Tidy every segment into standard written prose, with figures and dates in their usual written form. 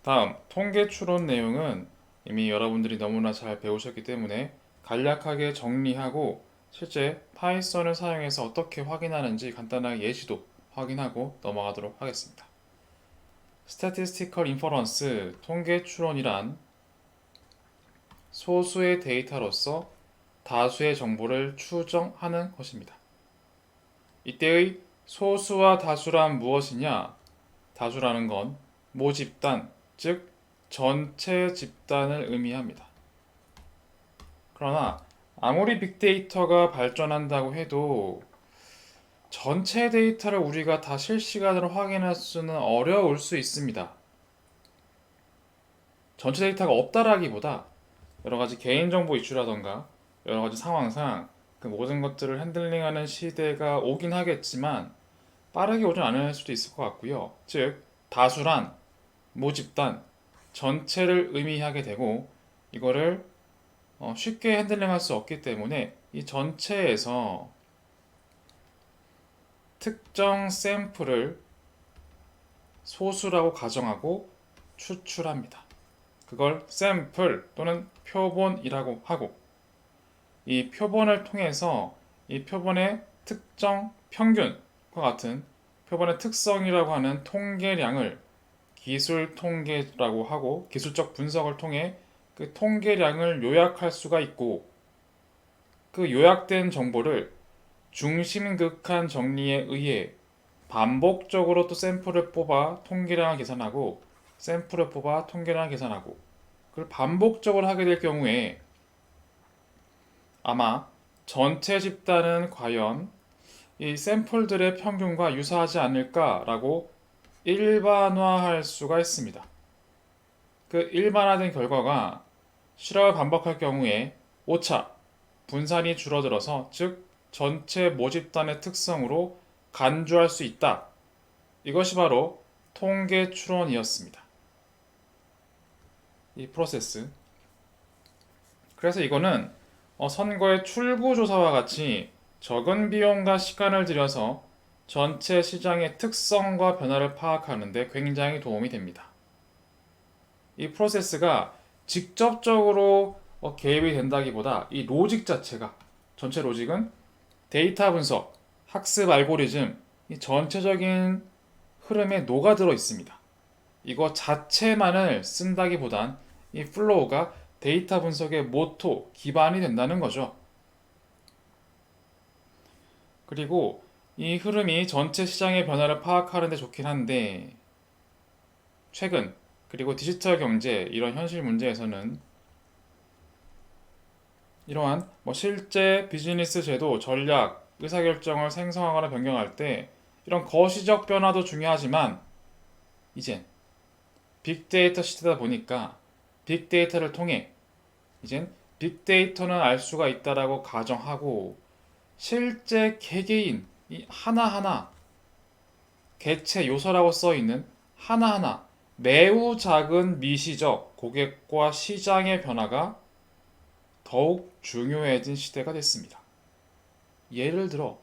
다음, 통계 추론 내용은 이미 여러분들이 너무나 잘 배우셨기 때문에 간략하게 정리하고 실제 파이썬을 사용해서 어떻게 확인하는지 간단하게 예시도 확인하고 넘어가도록 하겠습니다. Statistical Inference, 통계 추론이란 소수의 데이터로서 다수의 정보를 추정하는 것입니다. 이때의 소수와 다수란 무엇이냐? 다수라는 건 모집단, 즉 전체 집단을 의미합니다. 그러나 아무리 빅데이터가 발전한다고 해도 전체 데이터를 우리가 다 실시간으로 확인할 수는 어려울 수 있습니다. 전체 데이터가 없다라기보다 여러 가지 개인정보 이슈라던가 여러 가지 상황상 그 모든 것들을 핸들링하는 시대가 오긴 하겠지만 빠르게 오진 않을 수도 있을 것 같고요. 즉, 다수란 모집단 전체를 의미하게 되고 이거를 쉽게 핸들링할 수 없기 때문에 이 전체에서 특정 샘플을 소수라고 가정하고 추출합니다. 그걸 샘플 또는 표본이라고 하고 이 표본을 통해서 이 표본의 특정 평균과 같은 표본의 특성이라고 하는 통계량을 기술 통계라고 하고 기술적 분석을 통해 그 통계량을 요약할 수가 있고 그 요약된 정보를 중심극한 정리에 의해 반복적으로 또 샘플을 뽑아 통계량을 계산하고 샘플을 뽑아 통계량을 계산하고 그걸 반복적으로 하게 될 경우에 아마 전체 집단은 과연 이 샘플들의 평균과 유사하지 않을까라고 일반화할 수가 있습니다. 그 일반화된 결과가 실험을 반복할 경우에 오차, 분산이 줄어들어서 즉 전체 모집단의 특성으로 간주할 수 있다. 이것이 바로 통계 추론이었습니다. 이 프로세스. 그래서 이거는 선거의 출구조사와 같이 적은 비용과 시간을 들여서 전체 시장의 특성과 변화를 파악하는 데 굉장히 도움이 됩니다. 이 프로세스가 직접적으로 개입이 된다기보다 이 로직 자체가 전체 로직은 데이터 분석, 학습 알고리즘, 이 전체적인 흐름에 녹아들어 있습니다. 이거 자체만을 쓴다기보단 이 플로우가 데이터 분석의 모토, 기반이 된다는 거죠. 그리고 이 흐름이 전체 시장의 변화를 파악하는 데 좋긴 한데 최근 그리고 디지털 경제 이런 현실 문제에서는 이러한 실제 비즈니스 제도, 전략, 의사결정을 생성하거나 변경할 때 이런 거시적 변화도 중요하지만 이젠 빅데이터 시대다 보니까 빅데이터를 통해 이젠 빅데이터는 알 수가 있다라고 가정하고 실제 개개인 이 하나하나 개체 요소라고 써 있는 하나하나 매우 작은 미시적 고객과 시장의 변화가 더욱 중요해진 시대가 됐습니다. 예를 들어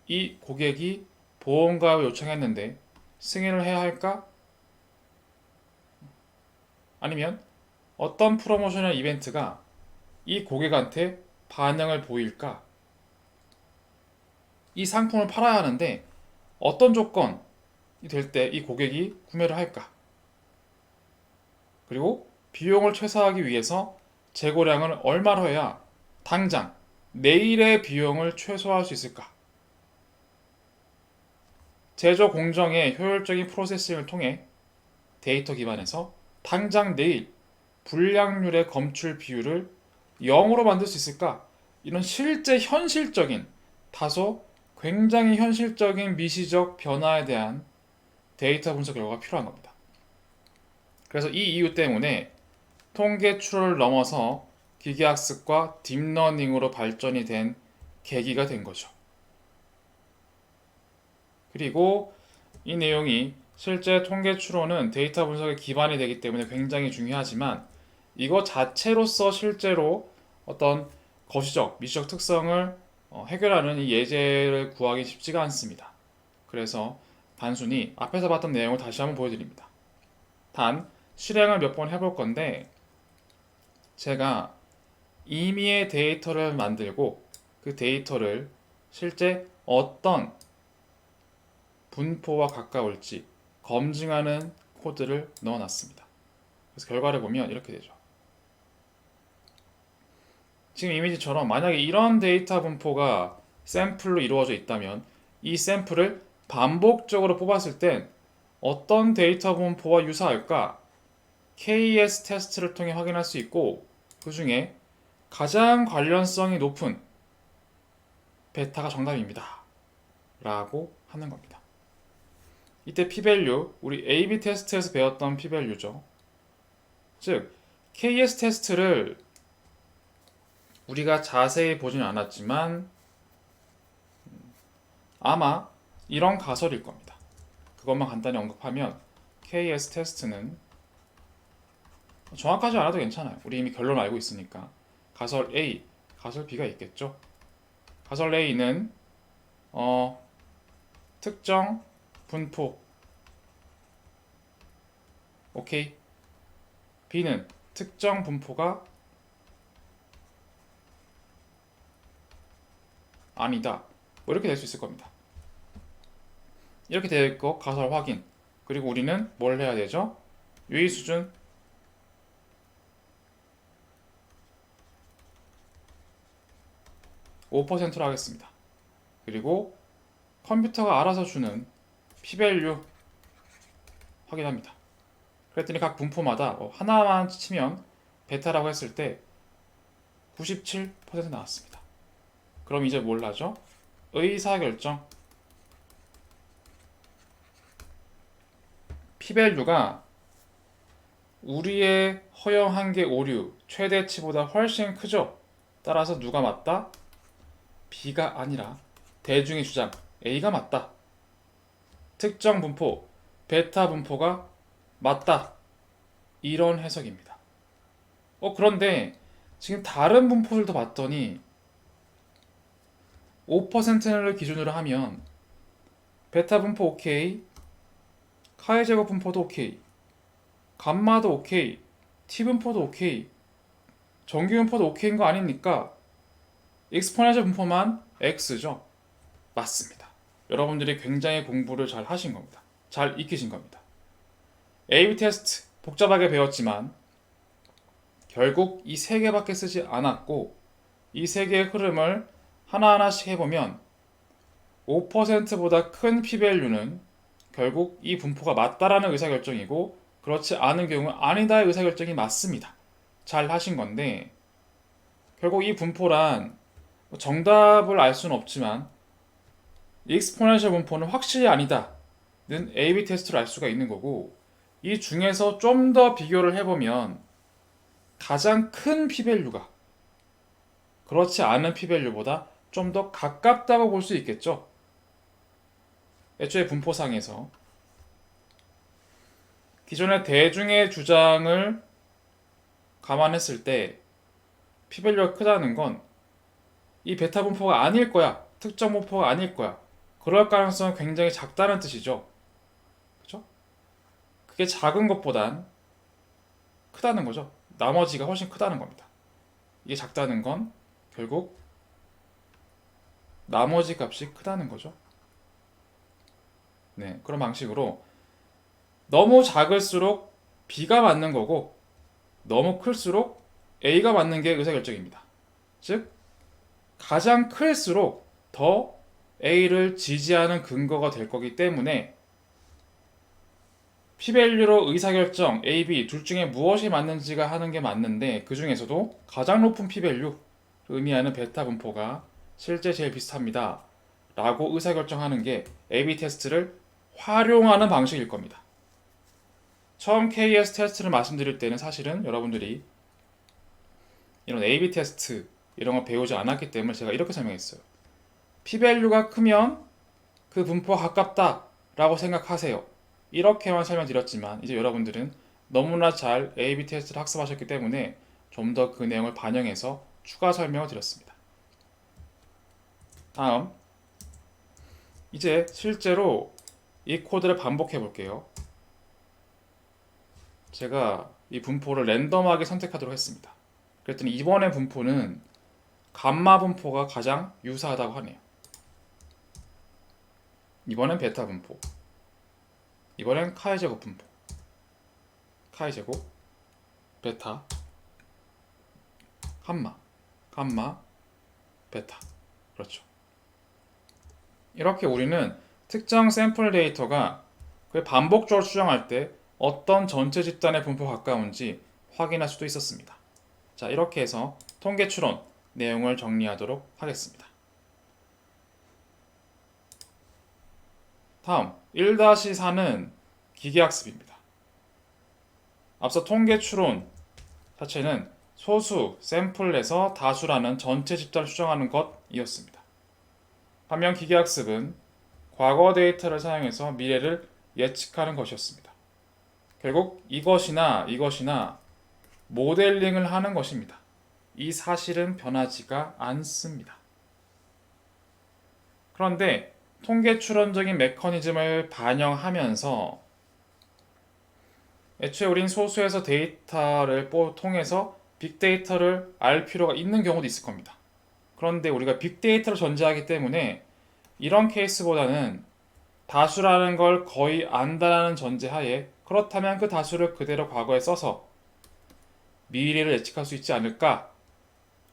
이 고객이 보험가입을 요청했는데 승인을 해야 할까? 아니면 어떤 프로모셔널 이벤트가 이 고객한테 반응을 보일까? 이 상품을 팔아야 하는데 어떤 조건이 될 때 이 고객이 구매를 할까? 그리고 비용을 최소화하기 위해서 재고량을 얼마로 해야 당장 내일의 비용을 최소화할 수 있을까? 제조 공정의 효율적인 프로세싱을 통해 데이터 기반에서 당장 내일 불량률의 검출 비율을 0으로 만들 수 있을까? 이런 실제 현실적인 다소 굉장히 현실적인 미시적 변화에 대한 데이터 분석 결과가 필요한 겁니다. 그래서 이 이유 때문에 통계 추론을 넘어서 기계학습과 딥러닝으로 발전이 된 계기가 된 거죠. 그리고 이 내용이 실제 통계 추론은 데이터 분석의 기반이 되기 때문에 굉장히 중요하지만 이거 자체로서 실제로 어떤 거시적, 미시적 특성을 해결하는 이 예제를 구하기 쉽지가 않습니다. 그래서 단순히 앞에서 봤던 내용을 다시 한번 보여드립니다. 단, 실행을 몇 번 해볼 건데 제가 임의의 데이터를 만들고 그 데이터를 실제 어떤 분포와 가까울지 검증하는 코드를 넣어놨습니다. 그래서 결과를 보면 이렇게 되죠. 지금 이미지처럼 만약에 이런 데이터 분포가 샘플로 이루어져 있다면 이 샘플을 반복적으로 뽑았을 땐 어떤 데이터 분포와 유사할까? KS 테스트를 통해 확인할 수 있고 그 중에 가장 관련성이 높은 베타가 정답입니다. 라고 하는 겁니다. 이때 p-value, 우리 A/B 테스트에서 배웠던 p-value죠. 즉, KS 테스트를 우리가 자세히 보지는 않았지만 아마 이런 가설일 겁니다. 그것만 간단히 언급하면 KS 테스트는 정확하지 않아도 괜찮아요. 우리 이미 결론 알고 있으니까 가설 A, 가설 B가 있겠죠. 가설 A는 특정 분포 오케이. B는 특정 분포가 아니다. 뭐 이렇게 될 수 있을 겁니다. 이렇게 되어 있고 가설 확인. 그리고 우리는 뭘 해야 되죠? 유의 수준 5%로 하겠습니다. 그리고 컴퓨터가 알아서 주는 p-value 확인합니다. 그랬더니 각 분포마다 하나만 치면 베타라고 했을 때 97% 나왔습니다. 그럼 이제 뭘 하죠? 의사결정. p-value가 우리의 허용 한계 오류 최대치보다 훨씬 크죠? 따라서 누가 맞다? B가 아니라 대중의 주장 A가 맞다. 특정 분포, 베타 분포가 맞다. 이런 해석입니다. 그런데 지금 다른 분포들도 봤더니 5%를 기준으로 하면 베타 분포 오케이, 카이 제곱 분포도 오케이, 감마도 오케이, T 분포도 오케이, 정규 분포도 오케이인 거 아닙니까? 익스포넨셜 분포만 X죠? 맞습니다. 여러분들이 굉장히 공부를 잘 하신 겁니다. 잘 익히신 겁니다. A/B 테스트 복잡하게 배웠지만 결국 이 세 개밖에 쓰지 않았고 이 세 개의 흐름을 하나하나씩 해보면 5%보다 큰 p-value는 결국 이 분포가 맞다라는 의사결정이고 그렇지 않은 경우 아니다의 의사결정이 맞습니다. 잘 하신 건데 결국 이 분포란 정답을 알 수는 없지만 익스포넨셜 분포는 확실히 아니다는 A/B 테스트로 알 수가 있는 거고 이 중에서 좀 더 비교를 해보면 가장 큰 p-value가 그렇지 않은 p-value보다 좀 더 가깝다고 볼 수 있겠죠. 애초에 분포상에서 기존의 대중의 주장을 감안했을 때 p-value가 크다는 건 이 베타 분포가 아닐 거야, 특정 분포가 아닐 거야, 그럴 가능성은 굉장히 작다는 뜻이죠. 그죠? 그게 작은 것보단 크다는 거죠. 나머지가 훨씬 크다는 겁니다. 이게 작다는 건 결국 나머지 값이 크다는 거죠. 네, 그런 방식으로 너무 작을수록 B가 맞는 거고 너무 클수록 A가 맞는 게 의사결정입니다. 즉 가장 클수록 더 A를 지지하는 근거가 될 거기 때문에 p-value로 의사결정 A, B 둘 중에 무엇이 맞는지가 하는 게 맞는데 그 중에서도 가장 높은 p-value 의미하는 베타 분포가 실제 제일 비슷합니다. 라고 의사결정하는 게 A/B 테스트를 활용하는 방식일 겁니다. 처음 KS 테스트를 말씀드릴 때는 사실은 여러분들이 이런 A/B 테스트 이런 거 배우지 않았기 때문에 제가 이렇게 설명했어요. p-value가 크면 그 분포가 가깝다 라고 생각하세요. 이렇게만 설명드렸지만 이제 여러분들은 너무나 잘 A/B 테스트를 학습하셨기 때문에 좀 더 그 내용을 반영해서 추가 설명을 드렸습니다. 다음 이제 실제로 이 코드를 반복해 볼게요. 제가 이 분포를 랜덤하게 선택하도록 했습니다. 그랬더니 이번에 분포는 감마 분포가 가장 유사하다고 하네요. 이번엔 베타 분포, 이번엔 카의 제곱 분포. 카의 제곱, 베타, 감마, 감마, 베타. 그렇죠. 이렇게 우리는 특정 샘플 데이터가 반복적으로 추정할 때 어떤 전체 집단의 분포가 가까운지 확인할 수도 있었습니다. 자, 이렇게 해서 통계 추론 내용을 정리하도록 하겠습니다. 다음 1-4는 기계학습입니다. 앞서 통계 추론 자체는 소수, 샘플에서 다수라는 전체 집단을 추정하는 것이었습니다. 반면 기계학습은 과거 데이터를 사용해서 미래를 예측하는 것이었습니다. 결국 이것이나 모델링을 하는 것입니다. 이 사실은 변하지가 않습니다. 그런데 통계 추론적인 메커니즘을 반영하면서 애초에 우린 소수에서 데이터를 통해서 빅데이터를 알 필요가 있는 경우도 있을 겁니다. 그런데 우리가 빅데이터를 전제하기 때문에 이런 케이스보다는 다수라는 걸 거의 안다라는 전제하에 그렇다면 그 다수를 그대로 과거에 써서 미래를 예측할 수 있지 않을까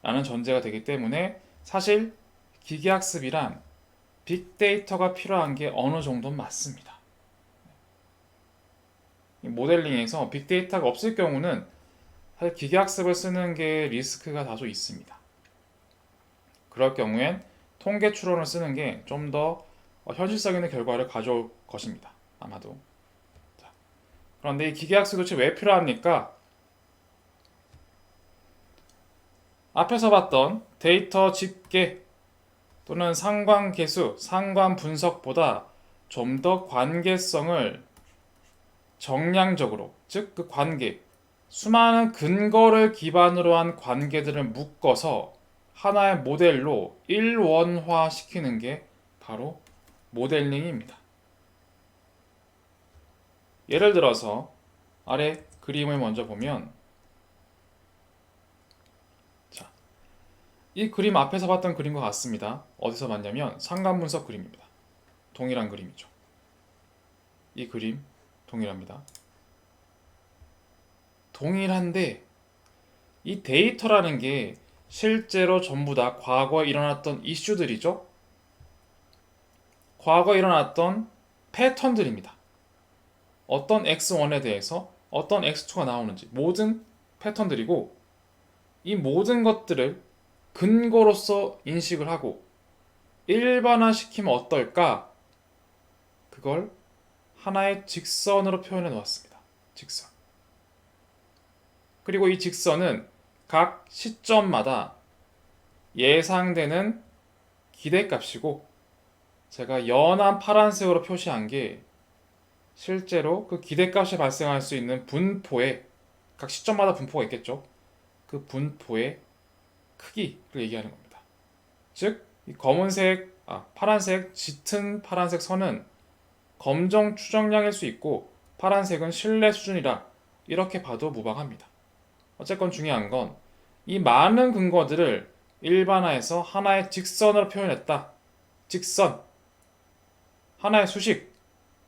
라는 전제가 되기 때문에 사실 기계학습이란 빅데이터가 필요한 게 어느 정도는 맞습니다. 모델링에서 빅데이터가 없을 경우는 사실 기계학습을 쓰는 게 리스크가 다소 있습니다. 그럴 경우엔 통계 추론을 쓰는 게 좀 더 현실성 있는 결과를 가져올 것입니다. 아마도. 자, 그런데 이 기계학습이 도대체 왜 필요합니까? 앞에서 봤던 데이터 집계 또는 상관계수, 상관 분석보다 좀 더 관계성을 정량적으로, 즉 그 관계, 수많은 근거를 기반으로 한 관계들을 묶어서 하나의 모델로 일원화시키는 게 바로 모델링입니다. 예를 들어서 아래 그림을 먼저 보면, 자, 이 그림 앞에서 봤던 그림과 같습니다. 어디서 봤냐면 상관분석 그림입니다. 동일한 그림이죠. 이 그림 동일합니다. 동일한데 이 데이터라는 게 실제로 전부 다 과거에 일어났던 이슈들이죠. 과거에 일어났던 패턴들입니다. 어떤 X1에 대해서 어떤 X2가 나오는지 모든 패턴들이고, 이 모든 것들을 근거로서 인식을 하고 일반화시키면 어떨까? 그걸 하나의 직선으로 표현해 놓았습니다. 직선. 그리고 이 직선은 각 시점마다 예상되는 기대값이고, 제가 연한 파란색으로 표시한 게 실제로 그 기대값이 발생할 수 있는 분포의, 각 시점마다 분포가 있겠죠. 그 분포의 크기를 얘기하는 겁니다. 즉, 이 파란색, 짙은 파란색 선은 검정 추정량일 수 있고 파란색은 신뢰 수준이라 이렇게 봐도 무방합니다. 어쨌건 중요한 건 이 많은 근거들을 일반화해서 하나의 직선으로 표현했다. 직선, 하나의 수식,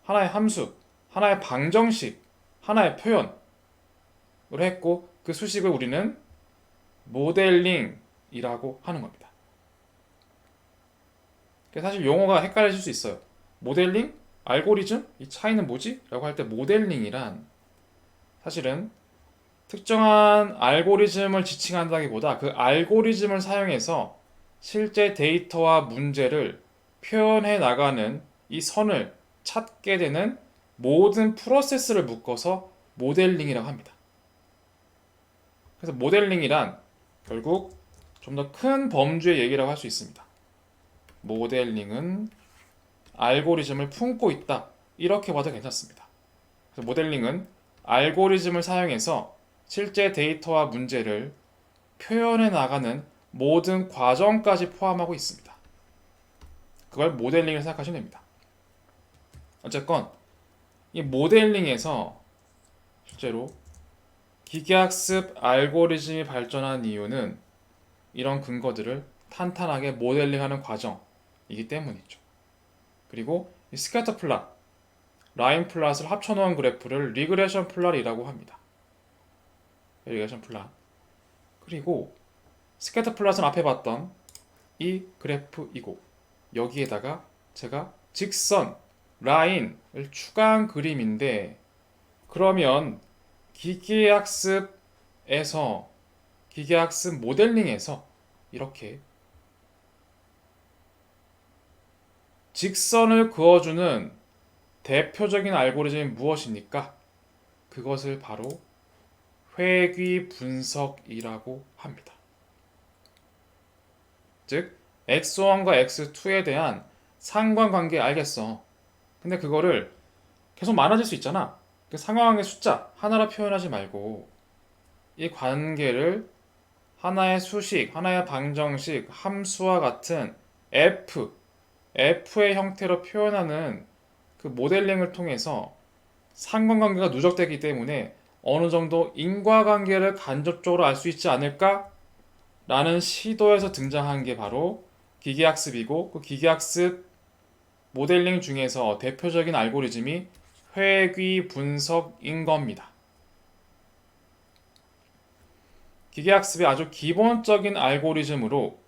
하나의 함수, 하나의 방정식, 하나의 표현을 했고, 그 수식을 우리는 모델링이라고 하는 겁니다. 사실 용어가 헷갈리실 수 있어요. 모델링? 알고리즘? 이 차이는 뭐지? 라고 할 때 모델링이란 사실은 특정한 알고리즘을 지칭한다기보다 그 알고리즘을 사용해서 실제 데이터와 문제를 표현해 나가는 이 선을 찾게 되는 모든 프로세스를 묶어서 모델링이라고 합니다. 그래서 모델링이란 결국 좀 더 큰 범주의 얘기라고 할 수 있습니다. 모델링은 알고리즘을 품고 있다. 이렇게 봐도 괜찮습니다. 그래서 모델링은 알고리즘을 사용해서 실제 데이터와 문제를 표현해 나가는 모든 과정까지 포함하고 있습니다. 그걸 모델링을 생각하시면 됩니다. 어쨌건 이 모델링에서 실제로 기계학습 알고리즘이 발전한 이유는 이런 근거들을 탄탄하게 모델링하는 과정이기 때문이죠. 그리고 이 스캐터 플롯, 라인 플롯을 합쳐놓은 그래프를 리그레션 플롯이라고 합니다. 리그레션 플롯. 그리고 스캐터 플롯은 앞에 봤던 이 그래프이고 여기에다가 제가 직선, 라인을 추가한 그림인데 그러면 기계학습 모델링에서 이렇게 직선을 그어주는 대표적인 알고리즘이 무엇입니까? 그것을 바로 회귀 분석이라고 합니다. 즉, x1과 x2에 대한 상관관계 알겠어. 근데 그거를 계속 많아질 수 있잖아. 그 상황의 숫자 하나로 표현하지 말고 이 관계를 하나의 수식, 하나의 방정식, 함수와 같은 f의 형태로 표현하는 그 모델링을 통해서 상관관계가 누적되기 때문에 어느 정도 인과관계를 간접적으로 알 수 있지 않을까? 라는 시도에서 등장한 게 바로 기계학습이고 그 기계학습 모델링 중에서 대표적인 알고리즘이 회귀 분석인 겁니다. 기계학습의 아주 기본적인 알고리즘으로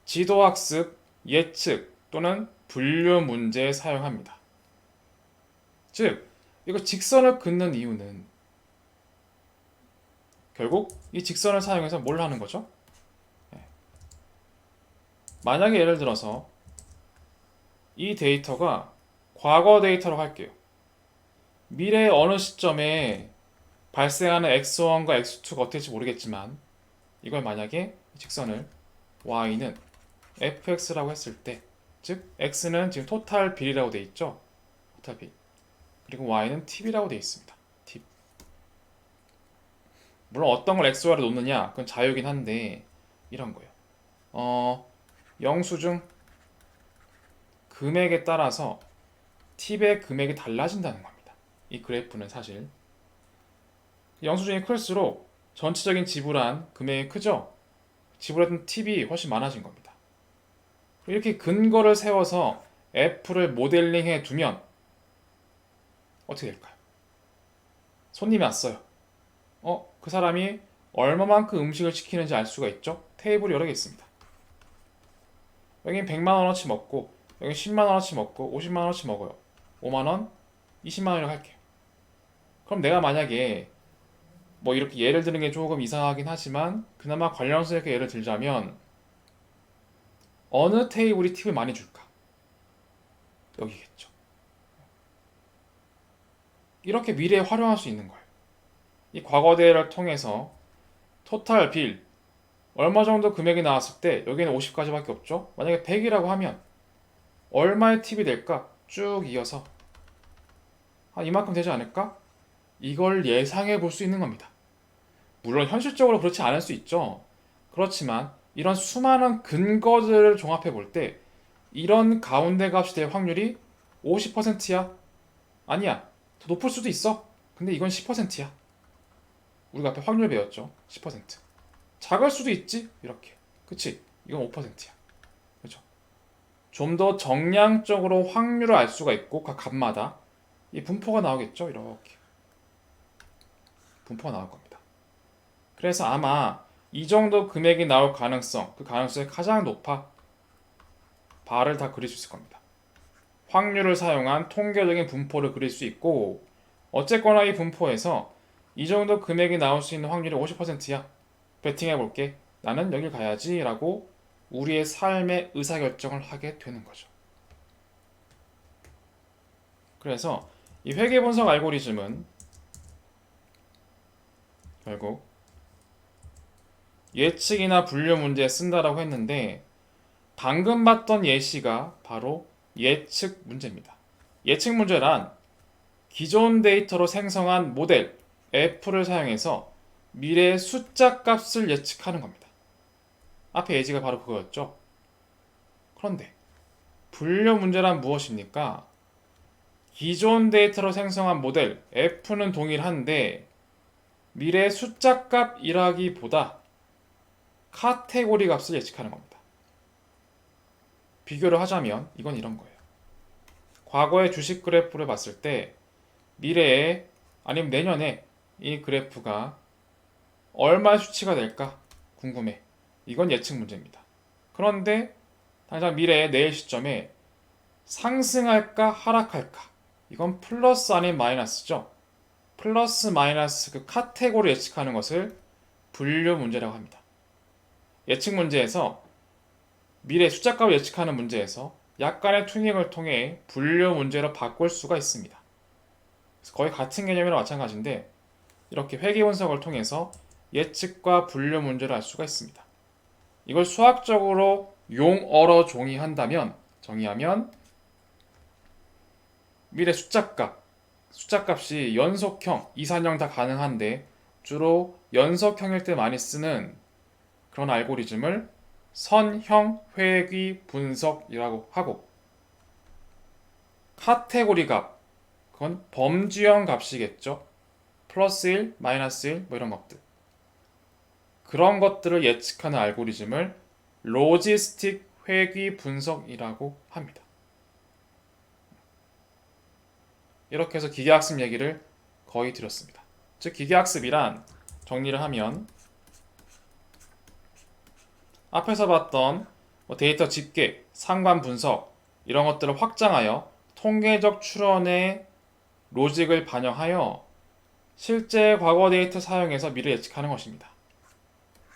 지도학습, 예측 또는 분류 문제에 사용합니다. 즉, 이거 직선을 긋는 이유는 결국 이 직선을 사용해서 뭘 하는 거죠? 만약에 예를 들어서 이 데이터가 과거 데이터로 할게요. 미래의 어느 시점에 발생하는 x1과 x2가 어떻게 될지 모르겠지만 이걸 만약에 직선을 y는 fx라고 했을 때 즉 x는 지금 토탈 빌이라고 돼 있죠. 토탈 빌. 그리고 y는 tb라고 돼 있습니다. tb. 물론 어떤 걸 xy로 놓느냐 그건 자유긴 한데 이런 거예요. 영수 중 금액에 따라서 팁의 금액이 달라진다는 겁니다. 이 그래프는 사실 영수증이 클수록 전체적인 지불한 금액이 크죠? 지불했던 팁이 훨씬 많아진 겁니다. 이렇게 근거를 세워서 F를 모델링해 두면 어떻게 될까요? 손님이 왔어요. 그 사람이 얼마만큼 음식을 시키는지 알 수가 있죠? 테이블이 여러 개 있습니다. 여긴 100만 원어치 먹고 여긴 10만 원어치 먹고 50만 원어치 먹어요. 5만 원, 20만 원이라고 할게요. 그럼 내가 만약에 뭐 이렇게 예를 드는 게 조금 이상하긴 하지만 그나마 관련성 있게 예를 들자면 어느 테이블이 팁을 많이 줄까? 여기겠죠. 이렇게 미래에 활용할 수 있는 거예요. 이 과거대를 통해서 토탈 빌 얼마 정도 금액이 나왔을 때 여기는 50까지밖에 없죠. 만약에 100이라고 하면 얼마의 팁이 될까? 쭉 이어서 이만큼 되지 않을까? 이걸 예상해 볼 수 있는 겁니다. 물론 현실적으로 그렇지 않을 수 있죠. 그렇지만 이런 수많은 근거들을 종합해 볼 때 이런 가운데 값이 될 확률이 50%야? 아니야. 더 높을 수도 있어. 근데 이건 10%야. 우리가 앞에 확률 배웠죠. 10%. 작을 수도 있지. 이렇게. 그치? 이건 5%야. 그렇죠? 좀 더 정량적으로 확률을 알 수가 있고 각 값마다 이 분포가 나오겠죠. 이렇게. 분포가 나올 겁니다. 그래서 아마 이 정도 금액이 나올 가능성, 그 가능성이 가장 높아 바를 다 그릴 수 있을 겁니다. 확률을 사용한 통계적인 분포를 그릴 수 있고 어쨌거나 이 분포에서 이 정도 금액이 나올 수 있는 확률이 50%야. 베팅해 볼게. 나는 여길 가야지 라고 우리의 삶의 의사결정을 하게 되는 거죠. 그래서 이 회계분석 알고리즘은 결국 예측이나 분류 문제에 쓴다라고 했는데 방금 봤던 예시가 바로 예측 문제입니다. 예측 문제란 기존 데이터로 생성한 모델 F를 사용해서 미래의 숫자 값을 예측하는 겁니다. 앞에 예지가 바로 그거였죠. 그런데 분류 문제란 무엇입니까? 기존 데이터로 생성한 모델 F는 동일한데 미래의 숫자 값이라기보다 카테고리 값을 예측하는 겁니다. 비교를 하자면 이건 이런 거예요. 과거의 주식 그래프를 봤을 때 미래에 아니면 내년에 이 그래프가 얼마의 수치가 될까 궁금해. 이건 예측 문제입니다. 그런데 당장 미래의 내일 시점에 상승할까 하락할까 이건 플러스 아닌 마이너스죠. 플러스 마이너스 그 카테고리 예측하는 것을 분류 문제라고 합니다. 예측 문제에서 미래 숫자값을 예측하는 문제에서 약간의 튜닝을 통해 분류 문제로 바꿀 수가 있습니다. 그래서 거의 같은 개념이랑 마찬가지인데 이렇게 회계 분석을 통해서 예측과 분류 문제를 알 수가 있습니다. 이걸 수학적으로 용어로 정의하면 미래 숫자값이 연속형, 2, 3형 다 가능한데 주로 연속형일 때 많이 쓰는 그런 알고리즘을 선형 회귀 분석이라고 하고 카테고리 값, 그건 범주형 값이겠죠. 플러스 1, 마이너스 1, 뭐 이런 것들. 그런 것들을 예측하는 알고리즘을 로지스틱 회귀 분석이라고 합니다. 이렇게 해서 기계학습 얘기를 거의 드렸습니다. 즉 기계학습이란 정리를 하면 앞에서 봤던 데이터 집계, 상관 분석 이런 것들을 확장하여 통계적 추론의 로직을 반영하여 실제 과거 데이터 사용해서 미래 예측하는 것입니다.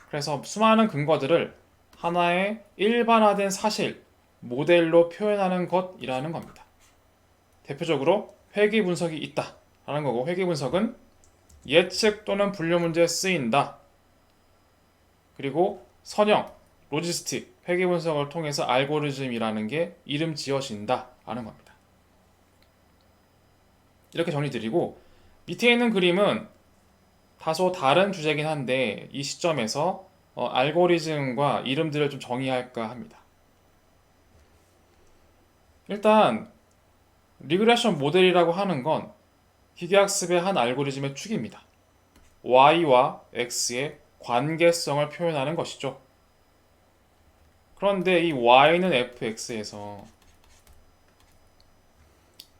그래서 수많은 근거들을 하나의 일반화된 사실, 모델로 표현하는 것이라는 겁니다. 대표적으로 회귀 분석이 있다라는 거고 회귀 분석은 예측 또는 분류 문제에 쓰인다. 그리고 선형, 로지스틱, 회귀 분석을 통해서 알고리즘이라는 게 이름 지어진다 라는 겁니다. 이렇게 정리드리고 밑에 있는 그림은 다소 다른 주제긴 한데 이 시점에서 알고리즘과 이름들을 좀 정의할까 합니다. 일단 리그레션 모델이라고 하는 건 기계학습의 한 알고리즘의 축입니다. y와 x의 관계성을 표현하는 것이죠. 그런데 이 y는 fx에서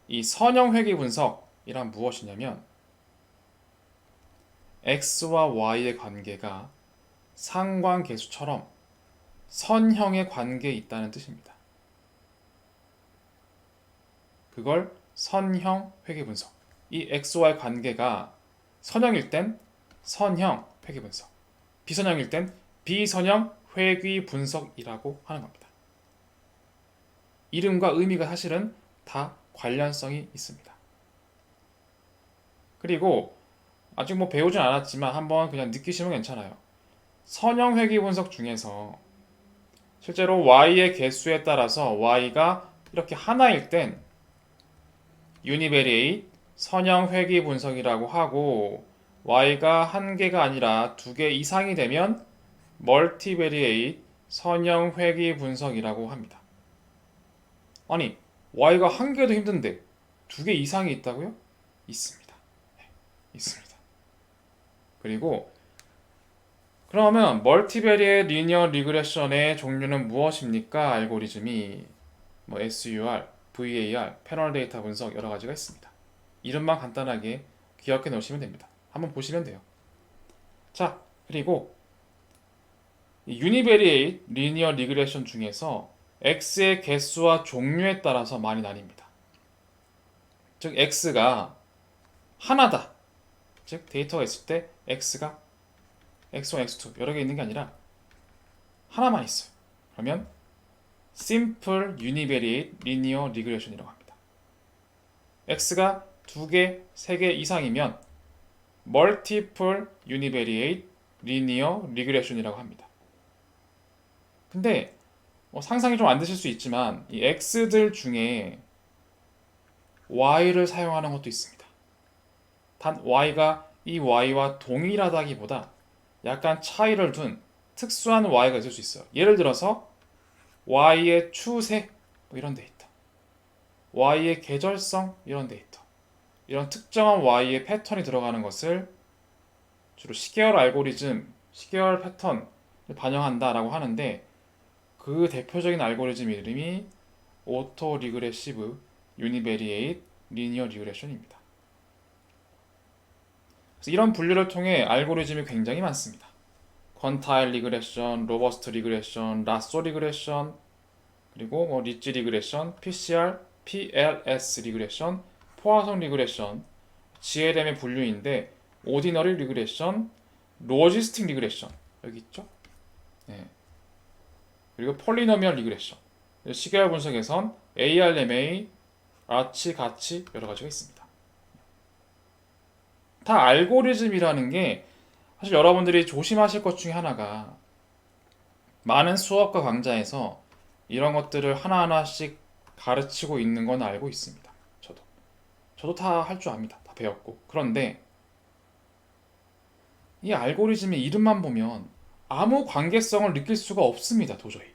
이 선형 회귀 분석이란 무엇이냐면 x와 y의 관계가 상관계수처럼 선형의 관계에 있다는 뜻입니다. 그걸 선형 회귀 분석. 이 x와의 관계가 선형일 땐 선형 회귀 분석, 비선형일 땐 비선형 회귀 분석이라고 하는 겁니다. 이름과 의미가 사실은 다 관련성이 있습니다. 그리고 아직 뭐 배우진 않았지만 한번 그냥 느끼시면 괜찮아요. 선형 회귀 분석 중에서 실제로 y의 개수에 따라서 y가 이렇게 하나일 땐 유니베리에이트 선형 회귀 분석이라고 하고 y가 한 개가 아니라 두 개 이상이 되면 멀티베리에이트 선형 회귀 분석이라고 합니다. 아니 y가 한 개도 힘든데 두 개 이상이 있다고요? 있습니다. 네, 있습니다. 그리고 그러면 멀티베리에이트 리니어 리그레션의 종류는 무엇입니까? 알고리즘이 뭐 SUR, VAR, 패널 데이터 분석 여러 가지가 있습니다. 이름만 간단하게 기억해 놓으시면 됩니다. 한번 보시면 돼요. 자, 그리고 유니베리에이트 리니어 리그레션 중에서 x의 개수와 종류에 따라서 많이 나뉩니다. 즉 x가 하나다. 즉 데이터가 있을 때 x가 x1, x2 여러 개 있는 게 아니라 하나만 있어요. 그러면 Simple Univariate Linear Regression이라고 합니다. x가 두 개, 세 개 이상이면 Multiple Univariate Linear Regression이라고 합니다. 근데 상상이 좀 안 되실 수 있지만 이 x들 중에 y를 사용하는 것도 있습니다. 단 y가 이 y와 동일하다기보다 약간 차이를 둔 특수한 y가 있을 수 있어요. 예를 들어서 y의 추세 뭐 이런 데이터, y의 계절성 이런 데이터, 이런 특정한 y의 패턴이 들어가는 것을 주로 시계열 알고리즘, 시계열 패턴을 반영한다라고 하는데 그 대표적인 알고리즘 이름이 오토 리그레시브 유니베리에이트 리니어 리그레션입니다. 그래서 이런 분류를 통해 알고리즘이 굉장히 많습니다. 퀀타일 리그레션, 로버스트 리그레션, 라쏘 리그레션, 그리고 뭐 리치 리그레션, PCR, PLS 리그레션, 포화송 리그레션, GLM의 분류인데 오디너리 리그레션, 로지스틱 리그레션 여기 있죠? 네. 그리고 폴리노미얼 리그레션. 시계열 분석에선 ARMA, 아치, 가치 여러 가지가 있습니다. 다 알고리즘이라는 게 사실 여러분들이 조심하실 것 중에 하나가 많은 수업과 강좌에서 이런 것들을 하나하나씩 가르치고 있는 건 알고 있습니다. 저도 다 할 줄 압니다. 다 배웠고. 그런데 이 알고리즘의 이름만 보면 아무 관계성을 느낄 수가 없습니다. 도저히.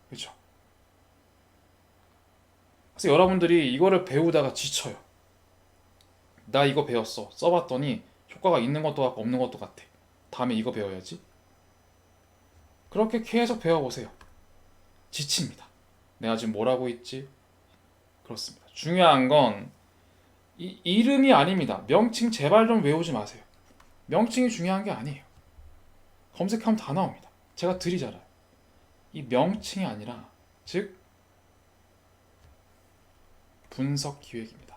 그렇죠? 그래서 여러분들이 이거를 배우다가 지쳐요. 나 이거 배웠어. 써봤더니 효과가 있는 것도 같고 없는 것도 같아. 다음에 이거 배워야지. 그렇게 계속 배워보세요. 지칩니다. 내가 지금 뭘 하고 있지? 그렇습니다. 중요한 건 이 이름이 아닙니다. 명칭 제발 좀 외우지 마세요. 명칭이 중요한 게 아니에요. 검색하면 다 나옵니다. 제가 드리잖아요. 이 명칭이 아니라 즉 분석 기획입니다.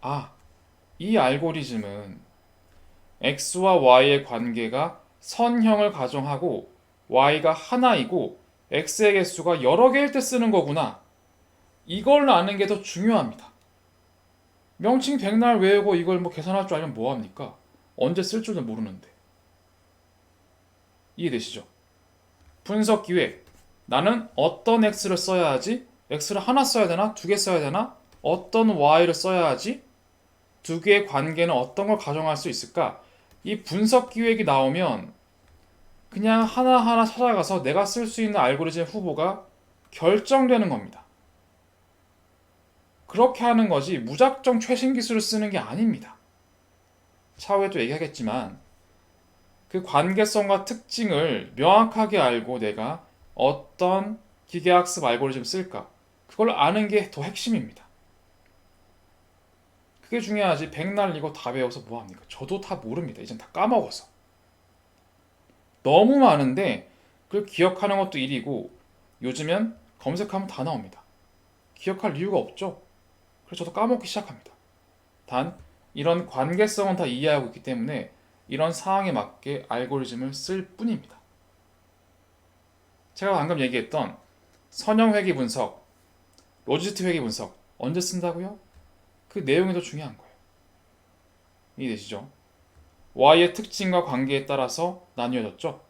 아, 이 알고리즘은 x와 y의 관계가 선형을 가정하고 y가 하나이고 x의 개수가 여러 개일 때 쓰는 거구나. 이걸 아는 게 더 중요합니다. 명칭 백날 외우고 이걸 뭐 계산할 줄 알면 뭐합니까? 언제 쓸 줄도 모르는데. 이해되시죠? 분석 기획. 나는 어떤 x를 써야 하지? x를 하나 써야 되나? 두 개 써야 되나? 어떤 y를 써야 하지? 두 개의 관계는 어떤 걸 가정할 수 있을까? 이 분석 기획이 나오면 그냥 하나하나 찾아가서 내가 쓸 수 있는 알고리즘 후보가 결정되는 겁니다. 그렇게 하는 거지 무작정 최신 기술을 쓰는 게 아닙니다. 차후에도 얘기하겠지만 그 관계성과 특징을 명확하게 알고 내가 어떤 기계학습 알고리즘 쓸까 그걸 아는 게 더 핵심입니다. 그게 중요하지 백날 이거 다 배워서 뭐합니까? 저도 다 모릅니다. 이젠 다 까먹어서. 너무 많은데 그걸 기억하는 것도 일이고 요즘엔 검색하면 다 나옵니다. 기억할 이유가 없죠. 그래서 저도 까먹기 시작합니다. 단 이런 관계성은 다 이해하고 있기 때문에 이런 상황에 맞게 알고리즘을 쓸 뿐입니다. 제가 방금 얘기했던 선형 회귀 분석, 로지스틱 회귀 분석 언제 쓴다고요? 그 내용이 더 중요한 거예요. 이해되시죠? Y의 특징과 관계에 따라서 나뉘어졌죠.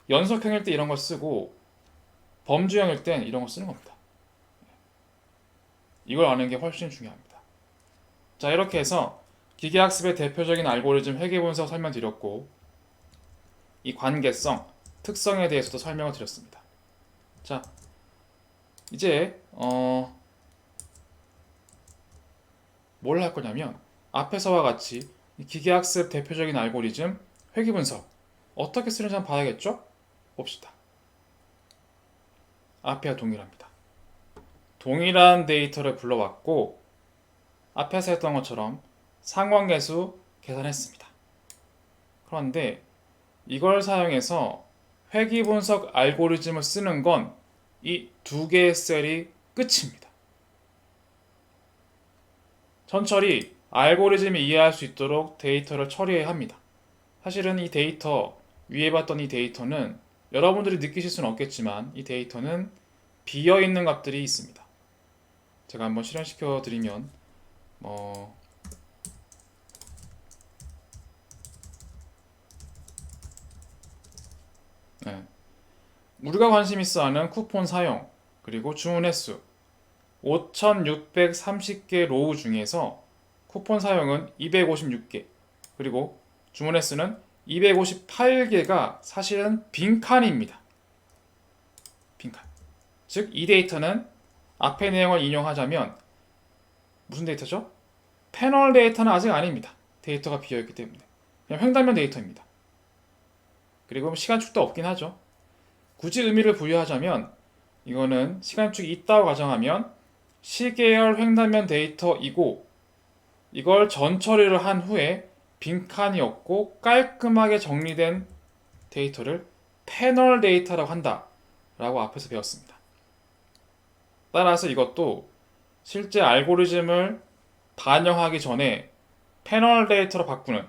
연속형일 때 이런 걸 쓰고 범주형일 땐 이런 걸 쓰는 겁니다. 이걸 아는 게 훨씬 중요합니다. 자, 이렇게 해서 기계학습의 대표적인 알고리즘 회귀분석 설명드렸고 이 관계성, 특성에 대해서도 설명을 드렸습니다. 자, 이제 뭘 할 거냐면 앞에서와 같이 기계학습 대표적인 알고리즘 회귀분석 어떻게 쓰는지 한번 봐야겠죠? 봅시다. 앞에와 동일합니다. 동일한 데이터를 불러왔고 앞에서 했던 것처럼 상관계수 계산했습니다. 그런데 이걸 사용해서 회귀분석 알고리즘을 쓰는 건 이 두 개의 셀이 끝입니다. 천천히 알고리즘이 이해할 수 있도록 데이터를 처리해야 합니다. 사실은 이 데이터, 위에 봤던 이 데이터는 여러분들이 느끼실 수는 없겠지만 이 데이터는 비어있는 값들이 있습니다. 제가 한번 실행시켜 드리면 네. 우리가 관심 있어 하는 쿠폰 사용 그리고 주문 횟수 5,630개 로우 중에서 쿠폰 사용은 256개 그리고 주문 횟수는 258개가 사실은 빈칸입니다. 빈칸. 즉 이 데이터는 앞의 내용을 인용하자면 무슨 데이터죠? 패널 데이터는 아직 아닙니다. 데이터가 비어있기 때문에. 그냥 횡단면 데이터입니다. 그리고 시간축도 없긴 하죠. 굳이 의미를 부여하자면 이거는 시간축이 있다고 가정하면 시계열 횡단면 데이터이고 이걸 전처리를 한 후에 빈칸이 없고 깔끔하게 정리된 데이터를 패널 데이터라고 한다 라고 앞에서 배웠습니다. 따라서 이것도 실제 알고리즘을 반영하기 전에 패널 데이터로 바꾸는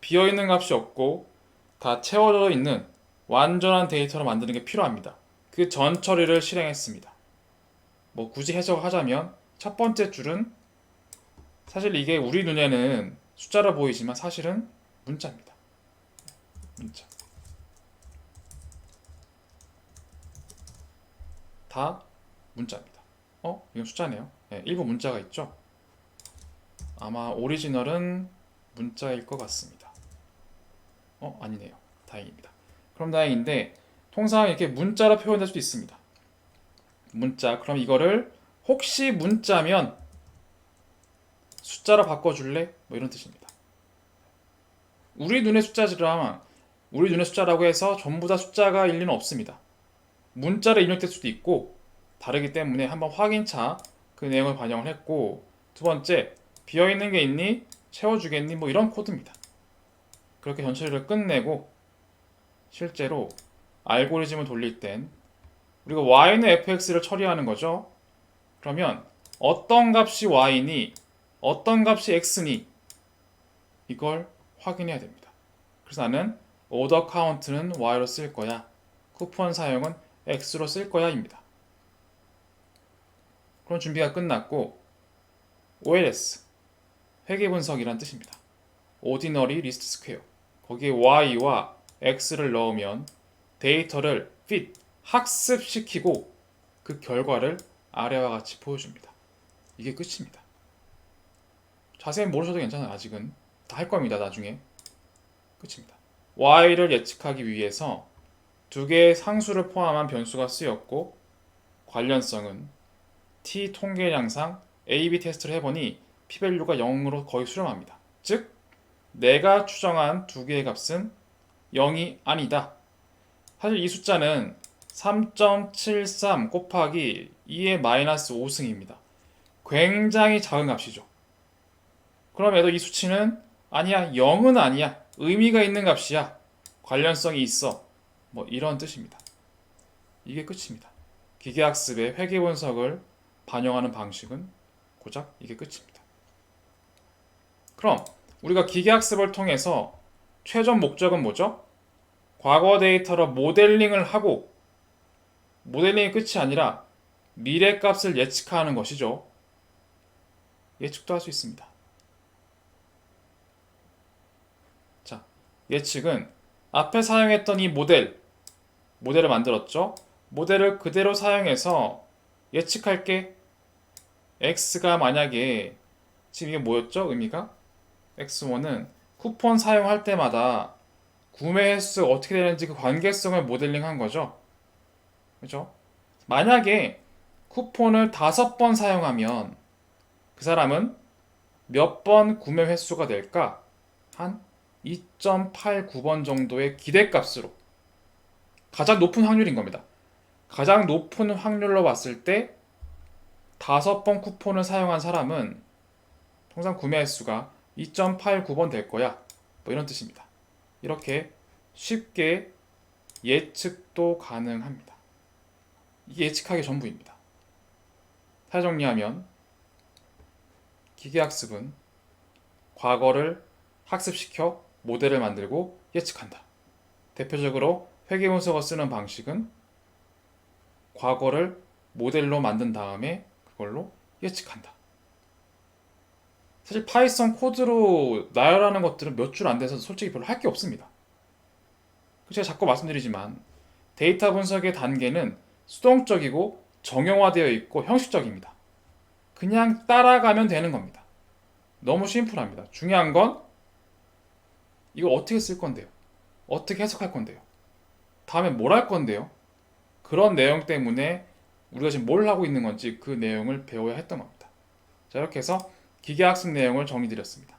비어있는 값이 없고 다 채워져 있는 완전한 데이터로 만드는 게 필요합니다. 그 전 처리를 실행했습니다. 뭐 굳이 해석하자면 첫 번째 줄은 사실 이게 우리 눈에는 숫자로 보이지만 사실은 문자입니다. 문자. 다 문자입니다. 이건 숫자네요. 네, 일부 문자가 있죠. 아마 오리지널은 문자일 것 같습니다. 아니네요. 다행입니다. 그럼 다행인데 통상 이렇게 문자로 표현될 수도 있습니다. 문자. 그럼 이거를 혹시 문자면 숫자로 바꿔줄래? 뭐 이런 뜻입니다. 우리 눈의 숫자지만 우리 눈의 숫자라고 해서 전부 다 숫자가 일리는 없습니다. 문자로 입력될 수도 있고 다르기 때문에 한번 확인차 그 내용을 반영을 했고 두 번째 비어있는 게 있니? 채워주겠니? 뭐 이런 코드입니다. 그렇게 전처리를 끝내고 실제로 알고리즘을 돌릴 땐 우리가 y는 fx를 처리하는 거죠. 그러면 어떤 값이 y니 어떤 값이 x니 이걸 확인해야 됩니다. 그래서 나는 오더 카운트는 y로 쓸 거야. 쿠폰 사용은 x로 쓸 거야 입니다. 그럼 준비가 끝났고 OLS 회계 분석이란 뜻입니다. Ordinary Least Square 거기에 y와 x를 넣으면 데이터를 fit 학습시키고 그 결과를 아래와 같이 보여줍니다. 이게 끝입니다. 자세히 모르셔도 괜찮아요. 아직은 다 할 겁니다. 나중에 끝입니다. y를 예측하기 위해서 두 개의 상수를 포함한 변수가 쓰였고 관련성은 t 통계량상 A/B 테스트를 해보니 p-value가 0으로 거의 수렴합니다. 즉 내가 추정한 두 개의 값은 0이 아니다. 사실 이 숫자는 3.73 곱하기 2의 마이너스 5승입니다. 굉장히 작은 값이죠. 그럼에도 이 수치는 아니야, 0은 아니야, 의미가 있는 값이야, 관련성이 있어, 뭐 이런 뜻입니다. 이게 끝입니다. 기계학습의 회계분석을 반영하는 방식은 고작 이게 끝입니다. 그럼 우리가 기계학습을 통해서 최종 목적은 뭐죠? 과거 데이터로 모델링을 하고 모델링이 끝이 아니라 미래 값을 예측하는 것이죠. 예측도 할 수 있습니다. 자, 예측은 앞에 사용했던 이 모델을 만들었죠. 모델을 그대로 사용해서 예측할게. x가 만약에 지금 이게 뭐였죠? 의미가 x1은 쿠폰 사용할 때마다 구매 횟수가 어떻게 되는지 그 관계성을 모델링한 거죠. 그죠? 만약에 쿠폰을 5번 사용하면 그 사람은 몇 번 구매 횟수가 될까? 한 2.89번 정도의 기대값으로 가장 높은 확률인 겁니다. 가장 높은 확률로 봤을 때 5번 쿠폰을 사용한 사람은 통상 구매 횟수가 2.89번 될 거야. 뭐 이런 뜻입니다. 이렇게 쉽게 예측도 가능합니다. 이게 예측하기 전부입니다. 다 정리하면 기계학습은 과거를 학습시켜 모델을 만들고 예측한다. 대표적으로 회계분석을 쓰는 방식은 과거를 모델로 만든 다음에 그걸로 예측한다. 사실 파이썬 코드로 나열하는 것들은 몇 줄 안 돼서 솔직히 별로 할 게 없습니다. 제가 자꾸 말씀드리지만 데이터 분석의 단계는 수동적이고 정형화되어 있고 형식적입니다. 그냥 따라가면 되는 겁니다. 너무 심플합니다. 중요한 건 이거 어떻게 쓸 건데요? 어떻게 해석할 건데요? 다음에 뭘 할 건데요? 그런 내용 때문에 우리가 지금 뭘 하고 있는 건지 그 내용을 배워야 했던 겁니다. 자, 이렇게 해서 기계학습 내용을 정리드렸습니다.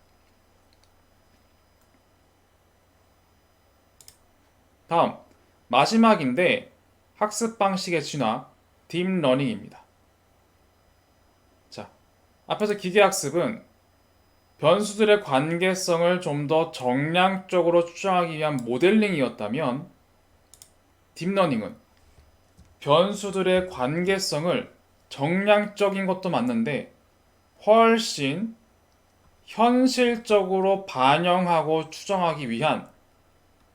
다음 마지막인데 학습 방식의 진화, 딥러닝입니다. 자, 앞에서 기계학습은 변수들의 관계성을 좀 더 정량적으로 추정하기 위한 모델링이었다면 딥러닝은 변수들의 관계성을 정량적인 것도 맞는데 훨씬 현실적으로 반영하고 추정하기 위한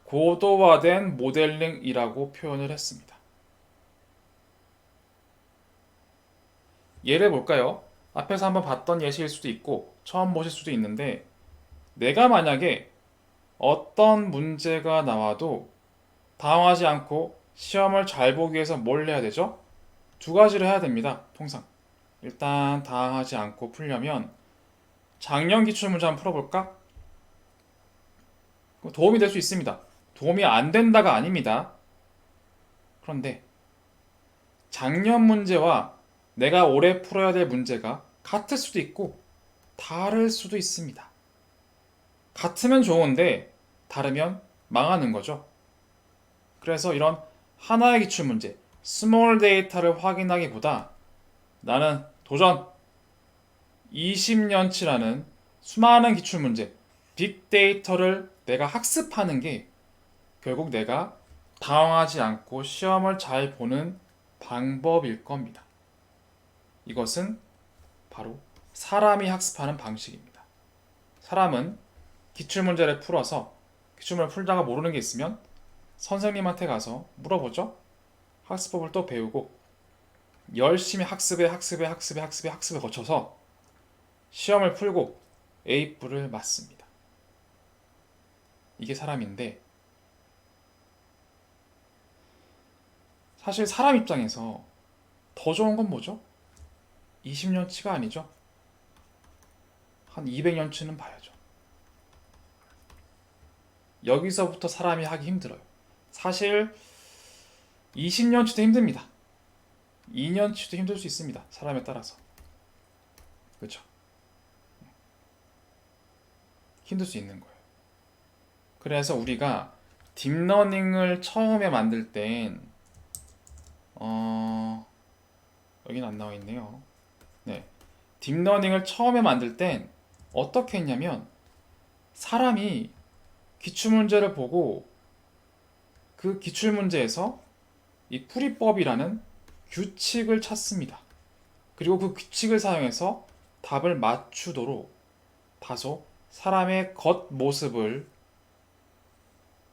고도화된 모델링이라고 표현을 했습니다. 예를 볼까요? 앞에서 한번 봤던 예시일 수도 있고 처음 보실 수도 있는데 내가 만약에 어떤 문제가 나와도 당황하지 않고 시험을 잘 보기 위해서 뭘 해야 되죠? 두 가지를 해야 됩니다. 통상. 일단 당황하지 않고 풀려면 작년 기출문제 한번 풀어볼까? 도움이 될 수 있습니다. 도움이 안 된다가 아닙니다. 그런데 작년 문제와 내가 올해 풀어야 될 문제가 같을 수도 있고 다를 수도 있습니다. 같으면 좋은데 다르면 망하는 거죠. 그래서 이런 하나의 기출문제, 스몰 데이터를 확인하기보다 나는 도전 20년치라는 수많은 기출문제, 빅데이터를 내가 학습하는 게 결국 내가 당황하지 않고 시험을 잘 보는 방법일 겁니다. 이것은 바로 사람이 학습하는 방식입니다. 사람은 기출문제를 풀어서 기출문제를 풀다가 모르는 게 있으면 선생님한테 가서 물어보죠. 학습법을 또 배우고 열심히 학습에 거쳐서 시험을 풀고 A뿔을 맞습니다. 이게 사람인데 사실 사람 입장에서 더 좋은 건 뭐죠? 20년치가 아니죠. 한 200년치는 봐야죠. 여기서부터 사람이 하기 힘들어요. 사실 20년치도 힘듭니다. 2년치도 힘들 수 있습니다. 사람에 따라서. 그렇죠? 힘들 수 있는 거예요. 그래서 우리가 딥러닝을 처음에 만들 땐 여기는 안 나와 있네요. 네. 딥러닝을 처음에 만들 땐 어떻게 했냐면 사람이 기출문제를 보고 그 기출문제에서 이 풀이법이라는 규칙을 찾습니다. 그리고 그 규칙을 사용해서 답을 맞추도록 다소 사람의 겉모습을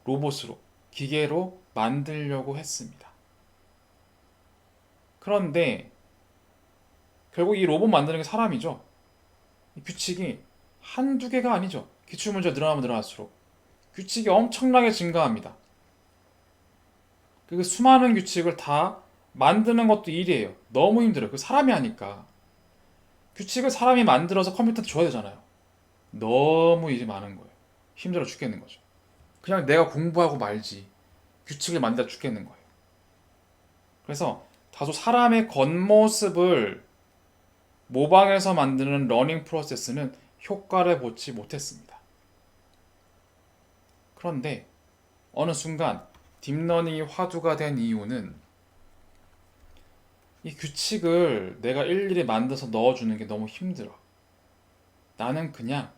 로봇으로, 기계로 만들려고 했습니다. 그런데 결국 이 로봇 만드는 게 사람이죠. 이 규칙이 한두 개가 아니죠. 기출문제가 늘어나면 늘어날수록 규칙이 엄청나게 증가합니다. 그 수많은 규칙을 다 만드는 것도 일이에요. 너무 힘들어요. 그 사람이 하니까. 규칙을 사람이 만들어서 컴퓨터한테 줘야 되잖아요. 너무 일이 많은 거예요. 힘들어 죽겠는 거죠. 그냥 내가 공부하고 말지. 규칙을 만들어 죽겠는 거예요. 그래서 다소 사람의 겉모습을 모방해서 만드는 러닝 프로세스는 효과를 보지 못했습니다. 그런데 어느 순간 딥러닝이 화두가 된 이유는 이 규칙을 내가 일일이 만들어서 넣어주는 게 너무 힘들어. 나는 그냥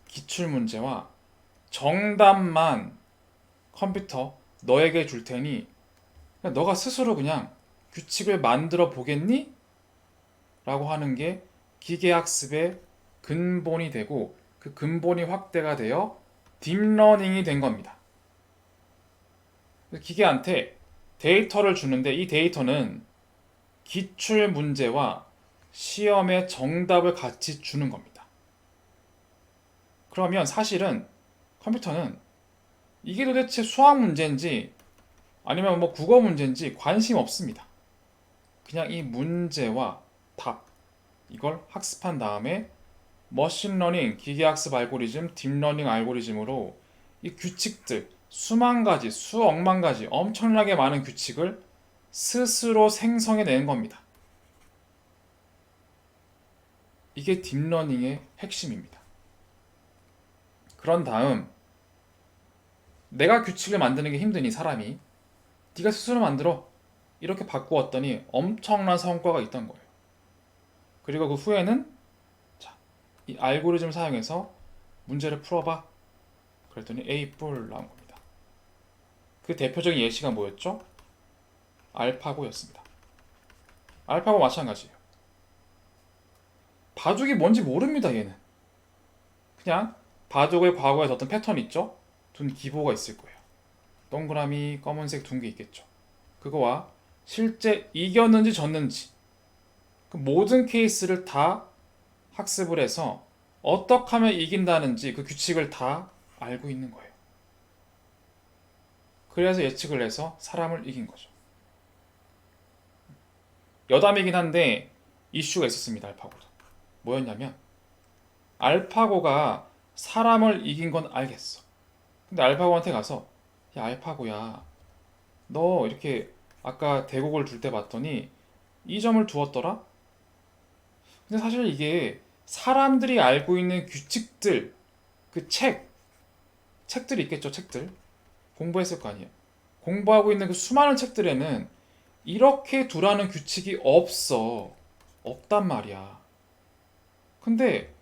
기출문제와 정답만 컴퓨터 너에게 줄 테니 너가 스스로 그냥 규칙을 만들어 보겠니? 라고 하는 게 기계학습의 근본이 되고 그 근본이 확대가 되어 딥러닝이 된 겁니다. 기계한테 데이터를 주는데 이 데이터는 기출 문제와 시험의 정답을 같이 주는 겁니다. 그러면 사실은 컴퓨터는 이게 도대체 수학 문제인지 아니면 뭐 국어 문제인지 관심 없습니다. 그냥 이 문제와 답 이걸 학습한 다음에 머신러닝, 기계학습 알고리즘, 딥러닝 알고리즘으로 이 규칙들 수만 가지, 수억만 가지 엄청나게 많은 규칙을 스스로 생성해내는 겁니다. 이게 딥러닝의 핵심입니다. 그런 다음 내가 규칙을 만드는 게 힘드니 사람이 네가 스스로 만들어 이렇게 바꾸었더니 엄청난 성과가 있던 거예요. 그리고 그 후에는 자, 이 알고리즘을 사용해서 문제를 풀어봐. 그랬더니 A 뿔 나온 겁니다. 그 대표적인 예시가 뭐였죠? 알파고였습니다. 알파고 마찬가지예요. 바둑이 뭔지 모릅니다, 얘는. 그냥 바둑의 과거에 어떤 패턴이 있죠? 둔 기보가 있을 거예요. 동그라미, 검은색 둔 게 있겠죠. 그거와 실제 이겼는지 졌는지 그 모든 케이스를 다 학습을 해서 어떻게 하면 이긴다는지 그 규칙을 다 알고 있는 거예요. 그래서 예측을 해서 사람을 이긴 거죠. 여담이긴 한데 이슈가 있었습니다. 알파고도. 뭐였냐면 알파고가 사람을 이긴 건 알겠어. 근데 알파고한테 가서 야 알파고야 너 이렇게 아까 대국을 둘 때 봤더니 이 점을 두었더라? 근데 사실 이게 사람들이 알고 있는 규칙들 그 책들이 있겠죠. 책들 공부했을 거 아니에요. 공부하고 있는 그 수많은 책들에는 이렇게 두라는 규칙이 없단 말이야. 근데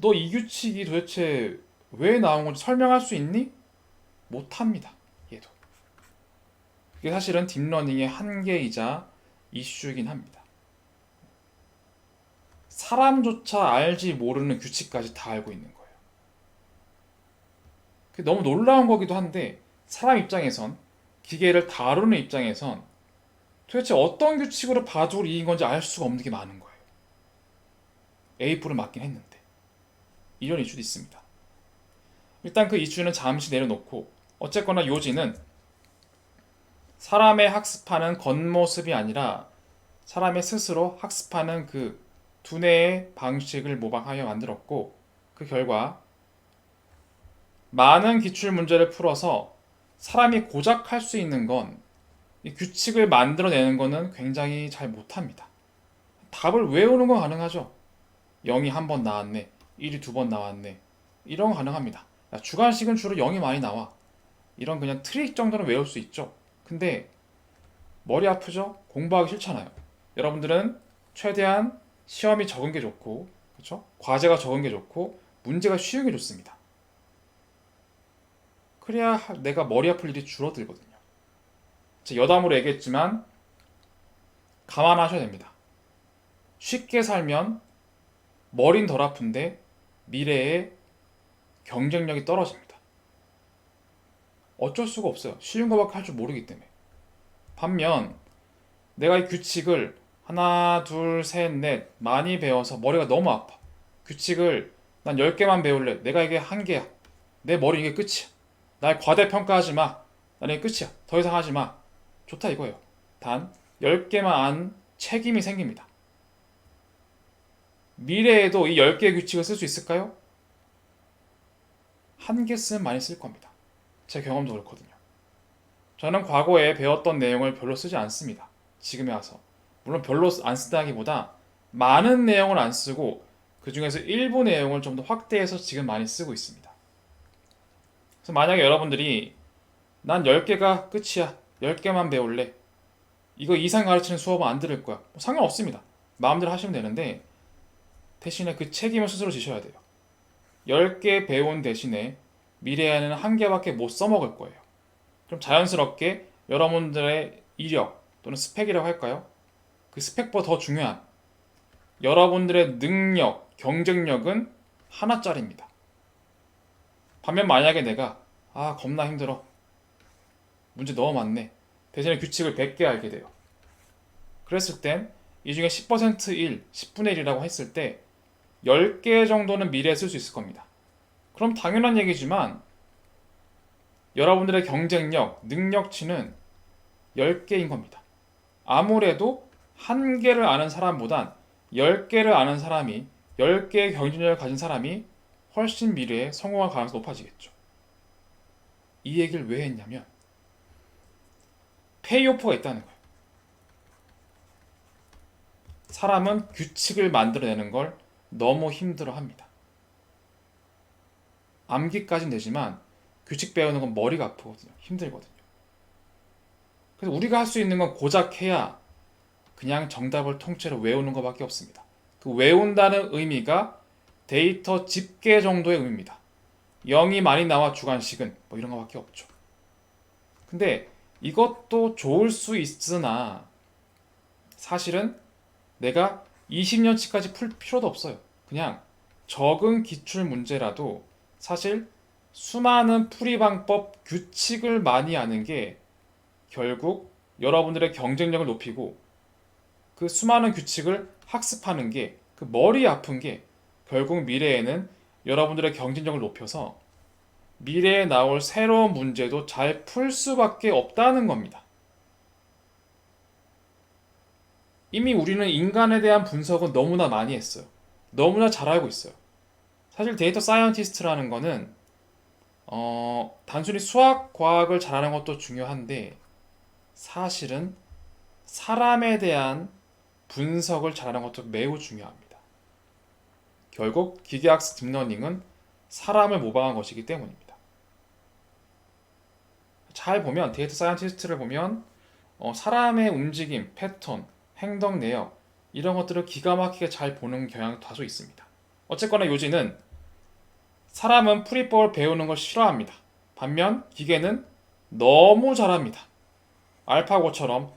너 이 규칙이 도대체 왜 나온 건지 설명할 수 있니? 못합니다. 얘도. 그게 사실은 딥러닝의 한계이자 이슈이긴 합니다. 사람조차 알지 모르는 규칙까지 다 알고 있는 거예요. 그게 너무 놀라운 거기도 한데 사람 입장에선 기계를 다루는 입장에선 도대체 어떤 규칙으로 바둑을 이긴 건지 알 수가 없는 게 많은 거예요. A-뿔을 맞긴 했는데 이런 이슈도 있습니다. 일단 그 이슈는 잠시 내려놓고 어쨌거나 요지는 사람의 학습하는 겉모습이 아니라 사람의 스스로 학습하는 그 두뇌의 방식을 모방하여 만들었고 그 결과 많은 기출 문제를 풀어서 사람이 고작 할 수 있는 건 이 규칙을 만들어내는 거는 굉장히 잘 못합니다. 답을 외우는 건 가능하죠. 0이 한 번 나왔네. 1이 두 번 나왔네. 이런 거 가능합니다. 야, 주관식은 주로 0이 많이 나와. 이런 그냥 트릭 정도는 외울 수 있죠. 근데 머리 아프죠? 공부하기 싫잖아요. 여러분들은 최대한 시험이 적은 게 좋고, 그렇죠? 과제가 적은 게 좋고, 문제가 쉬운 게 좋습니다. 그래야 내가 머리 아플 일이 줄어들거든요. 제가 여담으로 얘기했지만 감안하셔야 됩니다. 쉽게 살면 머리는 덜 아픈데 미래에 경쟁력이 떨어집니다. 어쩔 수가 없어요. 쉬운 거밖에 할 줄 모르기 때문에. 반면 내가 이 규칙을 하나, 둘, 셋, 넷 많이 배워서 머리가 너무 아파. 규칙을 난 10개만 배울래. 내가 이게 한계야. 내 머리 이게 끝이야. 날 과대평가하지 마. 나는 이게 끝이야. 더 이상 하지 마. 좋다 이거예요. 단 10개만 안 책임이 생깁니다. 미래에도 이 10개의 규칙을 쓸 수 있을까요? 한 개 쓰면 많이 쓸 겁니다. 제 경험도 그렇거든요. 저는 과거에 배웠던 내용을 별로 쓰지 않습니다. 지금에 와서. 물론 별로 안 쓴다기보다 많은 내용을 안 쓰고 그 중에서 일부 내용을 좀 더 확대해서 지금 많이 쓰고 있습니다. 그래서 만약에 여러분들이 난 10개가 끝이야. 10개만 배울래. 이거 이상 가르치는 수업은 안 들을 거야. 상관없습니다. 마음대로 하시면 되는데 대신에 그 책임을 스스로 지셔야 돼요. 10개 배운 대신에 미래에는 한 개밖에 못 써먹을 거예요. 그럼 자연스럽게 여러분들의 이력 또는 스펙이라고 할까요? 그 스펙보다 더 중요한 여러분들의 능력, 경쟁력은 하나짜리입니다. 반면 만약에 내가 겁나 힘들어. 문제 너무 많네. 대신에 규칙을 100개 알게 돼요. 그랬을 땐 이 중에 10% 1, 10분의 1이라고 했을 때 10개 정도는 미래에 쓸 수 있을 겁니다. 그럼 당연한 얘기지만 여러분들의 경쟁력, 능력치는 10개인 겁니다. 아무래도 한 개를 아는 사람보단 10개를 아는 사람이 10개의 경쟁력을 가진 사람이 훨씬 미래에 성공할 가능성이 높아지겠죠. 이 얘기를 왜 했냐면 페이오프가 있다는 거예요. 사람은 규칙을 만들어내는 걸 너무 힘들어합니다. 암기까지는 되지만 규칙 배우는 건 머리가 아프거든요. 힘들거든요. 그래서 우리가 할 수 있는 건 고작 해야 그냥 정답을 통째로 외우는 것밖에 없습니다. 그 외운다는 의미가 데이터 집계 정도의 의미입니다. 0이 많이 나와 주관식은 뭐 이런 것밖에 없죠. 근데 이것도 좋을 수 있으나 사실은 내가 20년치까지 풀 필요도 없어요. 그냥 적은 기출 문제라도 사실 수많은 풀이 방법, 규칙을 많이 아는 게 결국 여러분들의 경쟁력을 높이고 그 수많은 규칙을 학습하는 게 그 머리 아픈 게 결국 미래에는 여러분들의 경쟁력을 높여서 미래에 나올 새로운 문제도 잘 풀 수밖에 없다는 겁니다. 이미 우리는 인간에 대한 분석은 너무나 많이 했어요. 너무나 잘 알고 있어요. 사실 데이터 사이언티스트라는 거는 단순히 수학, 과학을 잘하는 것도 중요한데 사실은 사람에 대한 분석을 잘하는 것도 매우 중요합니다. 결국 기계학습 딥러닝은 사람을 모방한 것이기 때문입니다. 잘 보면 데이터 사이언티스트를 보면 사람의 움직임, 패턴, 행동 내역 이런 것들을 기가 막히게 잘 보는 경향이 다소 있습니다. 어쨌거나 요지는 사람은 풀이법을 배우는 걸 싫어합니다. 반면 기계는 너무 잘합니다. 알파고처럼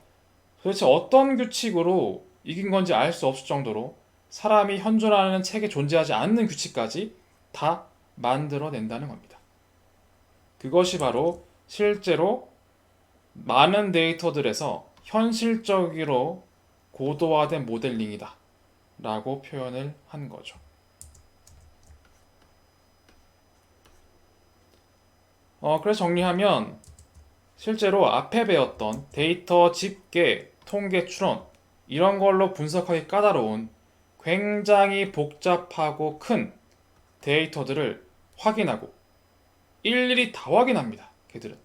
도대체 어떤 규칙으로 이긴 건지 알 수 없을 정도로 사람이 현존하는 책에 존재하지 않는 규칙까지 다 만들어낸다는 겁니다. 그것이 바로 실제로 많은 데이터들에서 현실적으로 고도화된 모델링이다 라고 표현을 한 거죠. 그래서 정리하면 실제로 앞에 배웠던 데이터 집계, 통계 추론 이런 걸로 분석하기 까다로운 굉장히 복잡하고 큰 데이터들을 확인하고 일일이 다 확인합니다. 걔들은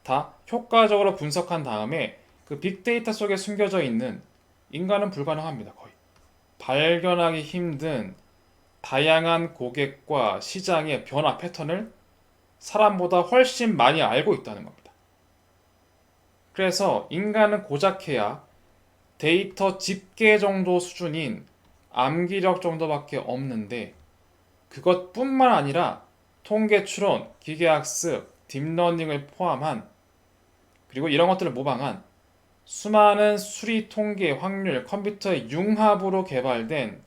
다 효과적으로 분석한 다음에 그 빅데이터 속에 숨겨져 있는 인간은 불가능합니다. 거의 발견하기 힘든 다양한 고객과 시장의 변화 패턴을 사람보다 훨씬 많이 알고 있다는 겁니다. 그래서 인간은 고작해야 데이터 집계 정도 수준인 암기력 정도밖에 없는데 그것뿐만 아니라 통계 추론, 기계학습, 딥러닝을 포함한 그리고 이런 것들을 모방한 수많은 수리 통계, 확률, 컴퓨터의 융합으로 개발된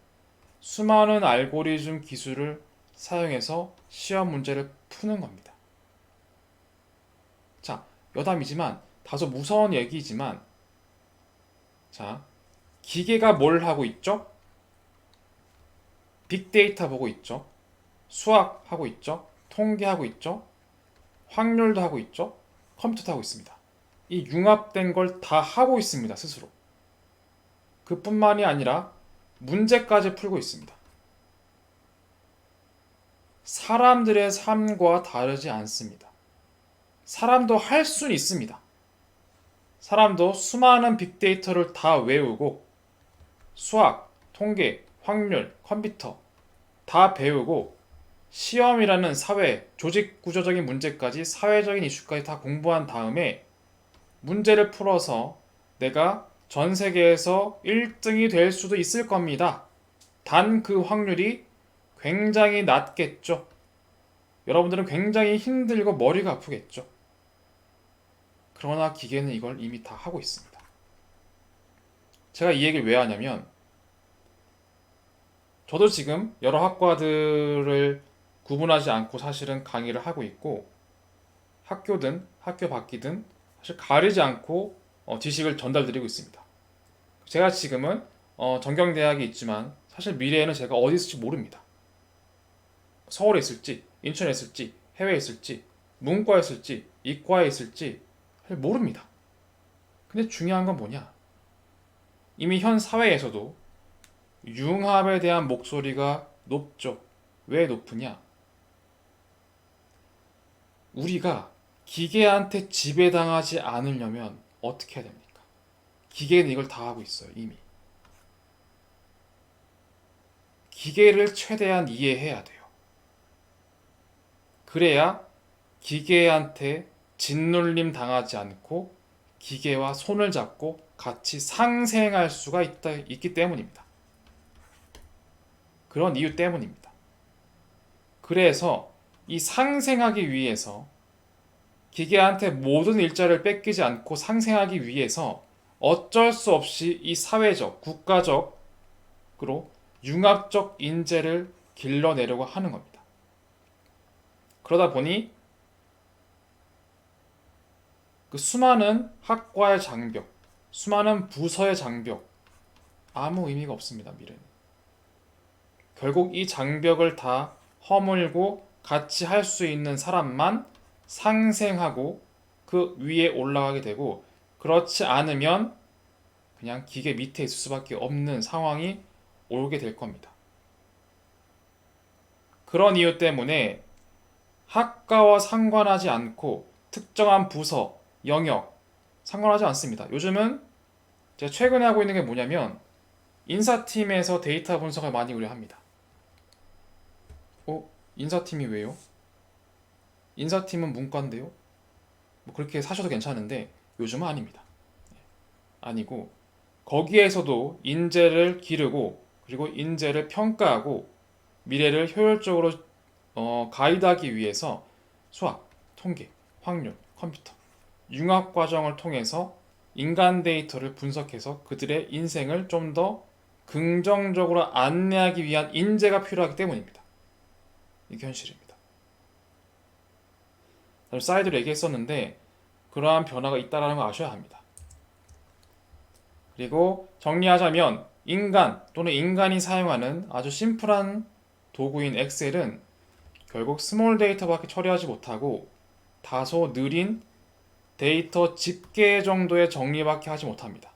수많은 알고리즘 기술을 사용해서 시험 문제를 푸는 겁니다. 자, 여담이지만 다소 무서운 얘기지만 자, 기계가 뭘 하고 있죠? 빅데이터 보고 있죠? 수학 하고 있죠? 통계하고 있죠? 확률도 하고 있죠? 컴퓨터도 하고 있습니다. 이 융합된 걸 다 하고 있습니다, 스스로. 그뿐만이 아니라 문제까지 풀고 있습니다. 사람들의 삶과 다르지 않습니다. 사람도 할 수는 있습니다. 사람도 수많은 빅데이터를 다 외우고 수학, 통계, 확률, 컴퓨터 다 배우고 시험이라는 사회, 조직 구조적인 문제까지 사회적인 이슈까지 다 공부한 다음에 문제를 풀어서 내가 전 세계에서 1등이 될 수도 있을 겁니다. 단 그 확률이 굉장히 낮겠죠. 여러분들은 굉장히 힘들고 머리가 아프겠죠. 그러나 기계는 이걸 이미 다 하고 있습니다. 제가 이 얘기를 왜 하냐면 저도 지금 여러 학과들을 구분하지 않고 사실은 강의를 하고 있고 학교든 학교 밖이든 사실 가리지 않고 지식을 전달드리고 있습니다. 제가 지금은 전경대학에 있지만 사실 미래에는 제가 어디 있을지 모릅니다. 서울에 있을지, 인천에 있을지, 해외에 있을지, 문과에 있을지, 이과에 있을지 사실 모릅니다. 근데 중요한 건 뭐냐? 이미 현 사회에서도 융합에 대한 목소리가 높죠. 왜 높으냐? 우리가 기계한테 지배당하지 않으려면 어떻게 해야 됩니까? 기계는 이걸 다 하고 있어요, 이미. 기계를 최대한 이해해야 돼요. 그래야 기계한테 짓눌림 당하지 않고 기계와 손을 잡고 같이 상생할 수가 있기 때문입니다. 그런 이유 때문입니다. 그래서 이 상생하기 위해서 기계한테 모든 일자를 뺏기지 않고 상생하기 위해서 어쩔 수 없이 이 사회적, 국가적으로 융합적 인재를 길러내려고 하는 겁니다. 그러다 보니 그 수많은 학과의 장벽, 수많은 부서의 장벽, 아무 의미가 없습니다, 미래는. 결국 이 장벽을 다 허물고 같이 할 수 있는 사람만 상생하고 그 위에 올라가게 되고, 그렇지 않으면 그냥 기계 밑에 있을 수밖에 없는 상황이 오게 될 겁니다. 그런 이유 때문에 학과와 상관하지 않고 특정한 부서, 영역 상관하지 않습니다. 요즘은 제가 최근에 하고 있는 게 뭐냐면 인사팀에서 데이터 분석을 많이 의뢰합니다. 인사팀이 왜요? 인사팀은 문과인데요? 뭐 그렇게 사셔도 괜찮은데 요즘은 아닙니다. 아니고 거기에서도 인재를 기르고 그리고 인재를 평가하고 미래를 효율적으로 가이드하기 위해서 수학, 통계, 확률, 컴퓨터 융합 과정을 통해서 인간 데이터를 분석해서 그들의 인생을 좀 더 긍정적으로 안내하기 위한 인재가 필요하기 때문입니다. 이게 현실입니다. 사이드로 얘기했었는데 그러한 변화가 있다는 걸 아셔야 합니다. 그리고 정리하자면 인간 또는 인간이 사용하는 아주 심플한 도구인 엑셀은 결국 스몰 데이터밖에 처리하지 못하고 다소 느린 데이터 집계 정도의 정리밖에 하지 못합니다.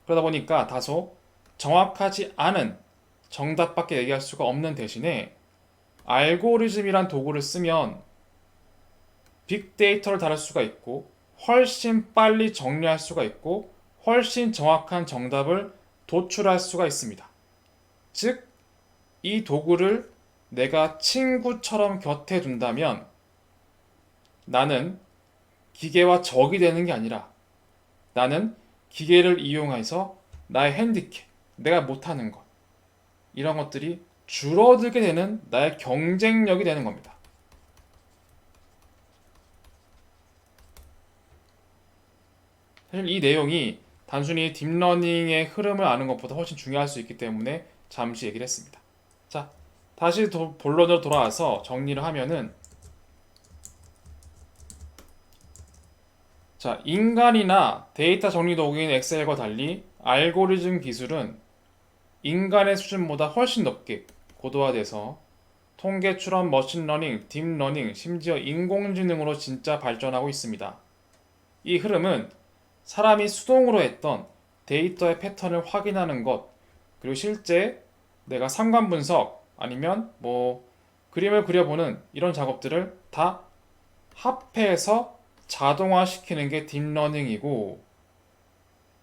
그러다 보니까 다소 정확하지 않은 정답밖에 얘기할 수가 없는 대신에 알고리즘이란 도구를 쓰면 빅데이터를 다룰 수가 있고 훨씬 빨리 정리할 수가 있고 훨씬 정확한 정답을 도출할 수가 있습니다. 즉, 이 도구를 내가 친구처럼 곁에 둔다면 나는 기계와 적이 되는 게 아니라 나는 기계를 이용해서 나의 핸디캡, 내가 못하는 것, 이런 것들이 줄어들게 되는 나의 경쟁력이 되는 겁니다. 사실 이 내용이 단순히 딥러닝의 흐름을 아는 것보다 훨씬 중요할 수 있기 때문에 잠시 얘기를 했습니다. 자, 다시 본론으로 돌아와서 정리를 하면은, 자, 인간이나 데이터 정리 도구인 엑셀과 달리 알고리즘 기술은 인간의 수준보다 훨씬 높게 고도화돼서 통계 추론, 머신러닝, 딥러닝, 심지어 인공지능으로 진짜 발전하고 있습니다. 이 흐름은 사람이 수동으로 했던 데이터의 패턴을 확인하는 것, 그리고 실제 내가 상관 분석 아니면 그림을 그려보는 이런 작업들을 다 합해서 자동화시키는 게 딥러닝이고,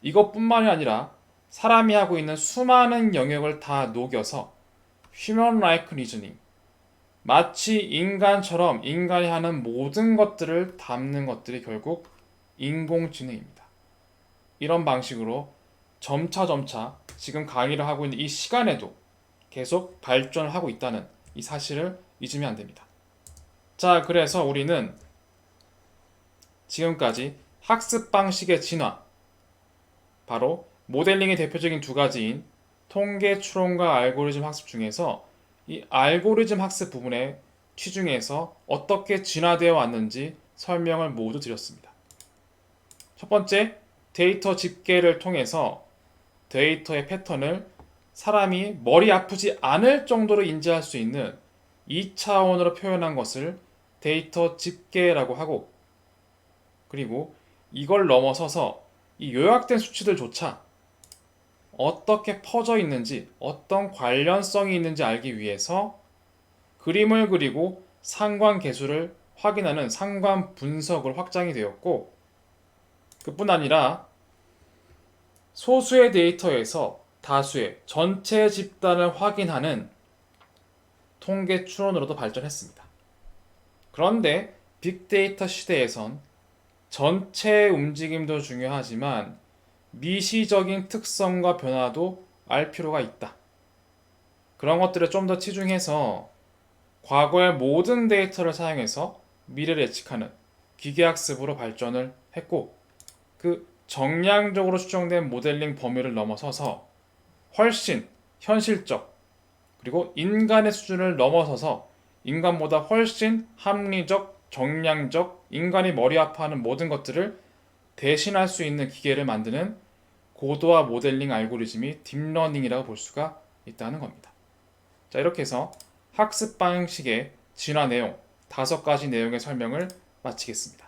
이것뿐만이 아니라 사람이 하고 있는 수많은 영역을 다 녹여서 Human-like Reasoning, 마치 인간처럼 인간이 하는 모든 것들을 담는 것들이 결국 인공지능입니다. 이런 방식으로 점차 지금 강의를 하고 있는 이 시간에도 계속 발전을 하고 있다는 이 사실을 잊으면 안 됩니다. 자, 그래서 우리는 지금까지 학습 방식의 진화, 바로 모델링의 대표적인 두 가지인 통계 추론과 알고리즘 학습 중에서 이 알고리즘 학습 부분에 취중해서 어떻게 진화되어 왔는지 설명을 모두 드렸습니다. 첫 번째, 데이터 집계를 통해서 데이터의 패턴을 사람이 머리 아프지 않을 정도로 인지할 수 있는 2차원으로 표현한 것을 데이터 집계라고 하고, 그리고 이걸 넘어서서 이 요약된 수치들조차 어떻게 퍼져 있는지, 어떤 관련성이 있는지 알기 위해서 그림을 그리고 상관계수를 확인하는 상관 분석을 확장이 되었고, 그뿐 아니라 소수의 데이터에서 다수의 전체 집단을 확인하는 통계 추론으로도 발전했습니다. 그런데 빅데이터 시대에선 전체 움직임도 중요하지만 미시적인 특성과 변화도 알 필요가 있다. 그런 것들을 좀 더 치중해서 과거의 모든 데이터를 사용해서 미래를 예측하는 기계학습으로 발전을 했고, 그 정량적으로 추정된 모델링 범위를 넘어서서 훨씬 현실적, 그리고 인간의 수준을 넘어서서 인간보다 훨씬 합리적, 정량적, 인간이 머리 아파하는 모든 것들을 대신할 수 있는 기계를 만드는 고도화 모델링 알고리즘이 딥러닝이라고 볼 수가 있다는 겁니다. 자, 이렇게 해서 학습 방식의 진화 내용 5가지 내용의 설명을 마치겠습니다.